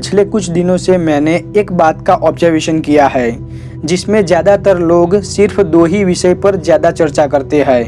पिछले कुछ दिनों से मैंने एक बात का ऑब्जर्वेशन किया है जिसमें ज़्यादातर लोग सिर्फ दो ही विषय पर ज़्यादा चर्चा करते हैं।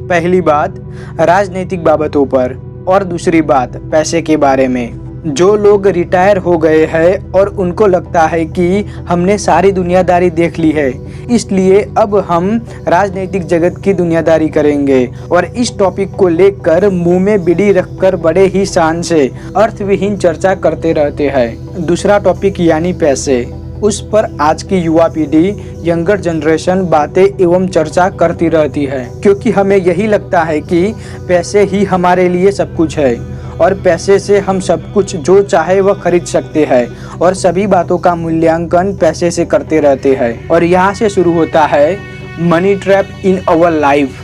पहली बात राजनीतिक बाबतों पर और दूसरी बात पैसे के बारे में। जो लोग रिटायर हो गए हैं और उनको लगता है कि हमने सारी दुनियादारी देख ली है, इसलिए अब हम राजनीतिक जगत की दुनियादारी करेंगे और इस टॉपिक को लेकर मुंह में बीड़ी रखकर बड़े ही शान से अर्थविहीन चर्चा करते रहते हैं। दूसरा टॉपिक यानी पैसे, उस पर आज की युवा पीढ़ी यंगर जनरेशन बातें एवं चर्चा करती रहती है, क्योंकि हमें यही लगता है कि पैसे ही हमारे लिए सब कुछ है और पैसे से हम सब कुछ जो चाहे वह खरीद सकते हैं और सभी बातों का मूल्यांकन पैसे से करते रहते हैं। और यहाँ से शुरू होता है money trap in our life.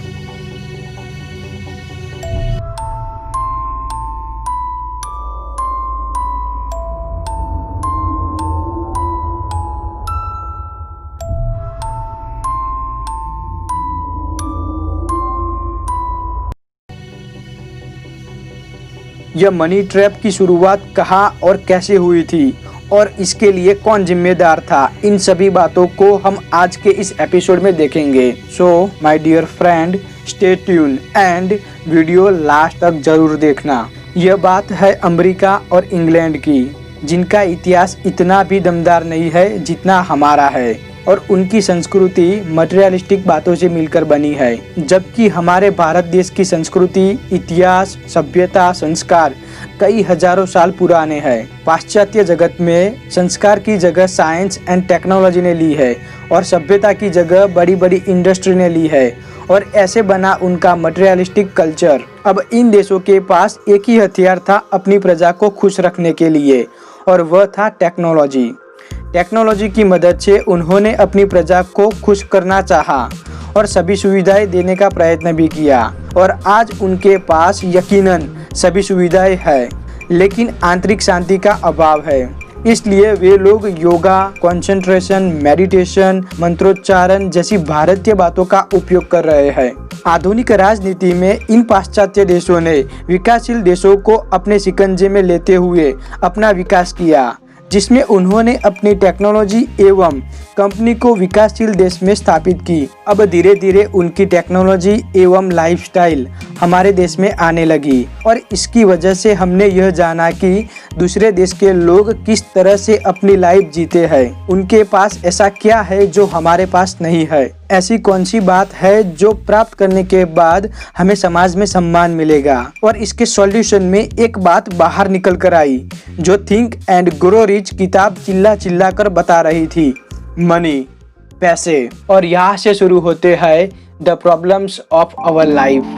यह मनी ट्रैप की शुरुआत कहाँ और कैसे हुई थी और इसके लिए कौन जिम्मेदार था, इन सभी बातों को हम आज के इस एपिसोड में देखेंगे। So my dear friend, stay tune and video last तक जरूर देखना। यह बात है अमेरिका और इंग्लैंड की, जिनका इतिहास इतना भी दमदार नहीं है जितना हमारा है और उनकी संस्कृति मटेरियलिस्टिक बातों से मिलकर बनी है, जबकि हमारे भारत देश की संस्कृति, इतिहास, सभ्यता, संस्कार कई हजारों साल पुराने हैं। पाश्चात्य जगत में संस्कार की जगह साइंस एंड टेक्नोलॉजी ने ली है और सभ्यता की जगह बड़ी बड़ी इंडस्ट्री ने ली है और ऐसे बना उनका मटेरियलिस्टिक कल्चर। अब इन देशों के पास एक ही हथियार था अपनी प्रजा को खुश रखने के लिए और वह था टेक्नोलॉजी। टेक्नोलॉजी की मदद से उन्होंने अपनी प्रजा को खुश करना चाहा और सभी सुविधाएं देने का प्रयत्न भी किया और आज उनके पास यकीनन सभी सुविधाएं हैं, लेकिन आंतरिक शांति का अभाव है। इसलिए वे लोग योगा, कंसंट्रेशन, मेडिटेशन, मंत्रोच्चारण जैसी भारतीय बातों का उपयोग कर रहे हैं। आधुनिक राजनीति में इन पाश्चात्य देशों ने विकासशील देशों को अपने शिकंजे में लेते हुए अपना विकास किया, जिसमें उन्होंने अपनी टेक्नोलॉजी एवं कंपनी को विकासशील देश में स्थापित की। अब धीरे धीरे उनकी टेक्नोलॉजी एवं लाइफस्टाइल हमारे देश में आने लगी और इसकी वजह से हमने यह जाना कि दूसरे देश के लोग किस तरह से अपनी लाइफ जीते हैं। उनके पास ऐसा क्या है जो हमारे पास नहीं है, ऐसी कौन सी बात है जो प्राप्त करने के बाद हमें समाज में सम्मान मिलेगा। और इसके सॉल्यूशन में एक बात बाहर निकल कर आई जो थिंक एंड ग्रो रिच किताब चिल्ला चिल्ला कर बता रही थी, मनी, पैसे। और यहाँ से शुरू होते हैं the problems of our life.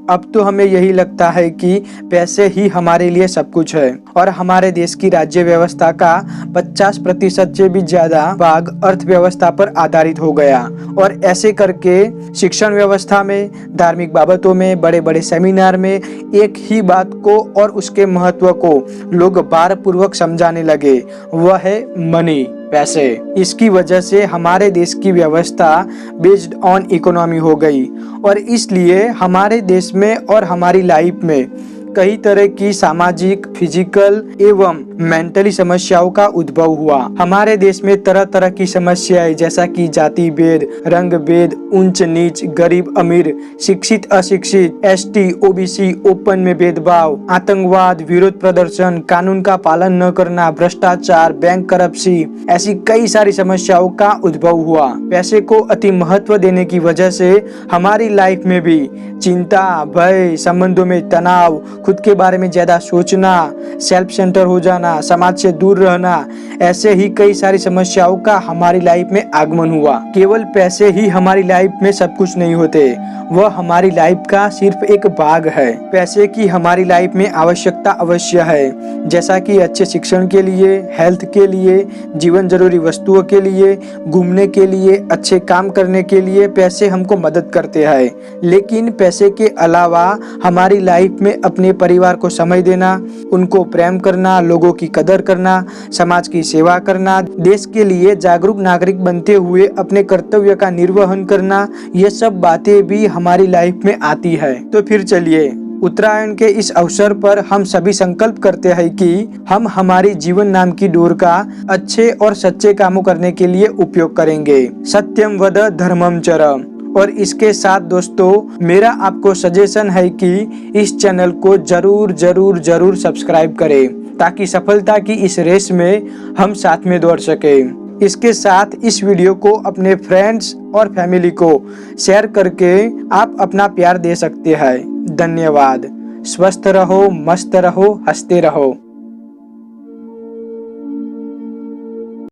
अब तो हमें यही लगता है कि पैसे ही हमारे लिए सब कुछ है और हमारे देश की राज्य व्यवस्था का 50% से भी ज्यादा भाग अर्थव्यवस्था पर आधारित हो गया और ऐसे करके शिक्षण व्यवस्था में, धार्मिक बाबतों में, बड़े बड़े सेमिनार में एक ही बात को और उसके महत्व को लोग भारपूर्वक समझाने लगे, वह है मनी, पैसे। इसकी वजह से हमारे देश की व्यवस्था बेस्ड ऑन इकोनॉमी हो गई और इसलिए हमारे देश में और हमारी लाइफ में कई तरह की सामाजिक, फिजिकल एवं मेंटली समस्याओं का उद्भव हुआ। हमारे देश में तरह तरह की समस्याएं जैसा कि जाति भेद, रंग भेद, ऊंच नीच, गरीब अमीर, शिक्षित अशिक्षित, एसटी, ओबीसी, ओपन में भेदभाव, आतंकवाद, विरोध प्रदर्शन, कानून का पालन न करना, भ्रष्टाचार, बैंक करप्सी, ऐसी कई सारी समस्याओं का उद्भव हुआ। पैसे को अति महत्व देने की वजह से हमारी लाइफ में भी चिंता, भय, संबंधों में तनाव, खुद के बारे में ज्यादा सोचना, सेल्फ सेंटर हो जाना, समाज से दूर रहना, ऐसे ही कई सारी समस्याओं का हमारी लाइफ में आगमन हुआ। केवल पैसे ही हमारी लाइफ में सब कुछ नहीं होते, वह हमारी लाइफ का सिर्फ एक भाग है। पैसे की हमारी लाइफ में आवश्यकता अवश्य है, जैसा कि अच्छे शिक्षण के लिए, हेल्थ के लिए, जीवन जरूरी वस्तुओं के लिए, घूमने के लिए, अच्छे काम करने के लिए पैसे हमको मदद करते हैं। लेकिन पैसे के अलावा हमारी लाइफ में अपने परिवार को समय देना, उनको प्रेम करना, लोगों की कदर करना, समाज की सेवा करना, देश के लिए जागरूक नागरिक बनते हुए अपने कर्तव्य का निर्वहन करना, ये सब बातें भी हमारी लाइफ में आती है। तो फिर चलिए उत्तरायण के इस अवसर पर हम सभी संकल्प करते हैं कि हम हमारी जीवन नाम की डोर का अच्छे और सच्चे कामों करने के लिए उपयोग करेंगे। सत्यम वद धर्मम चर। और इसके साथ दोस्तों मेरा आपको सजेशन है कि इस चैनल को जरूर सब्सक्राइब करें, ताकि सफलता की इस रेस में हम साथ में दौड़ सके। इसके साथ इस वीडियो को अपने फ्रेंड्स और फैमिली को शेयर करके आप अपना प्यार दे सकते हैं। धन्यवाद। स्वस्थ रहो, मस्त रहो, हंसते रहो।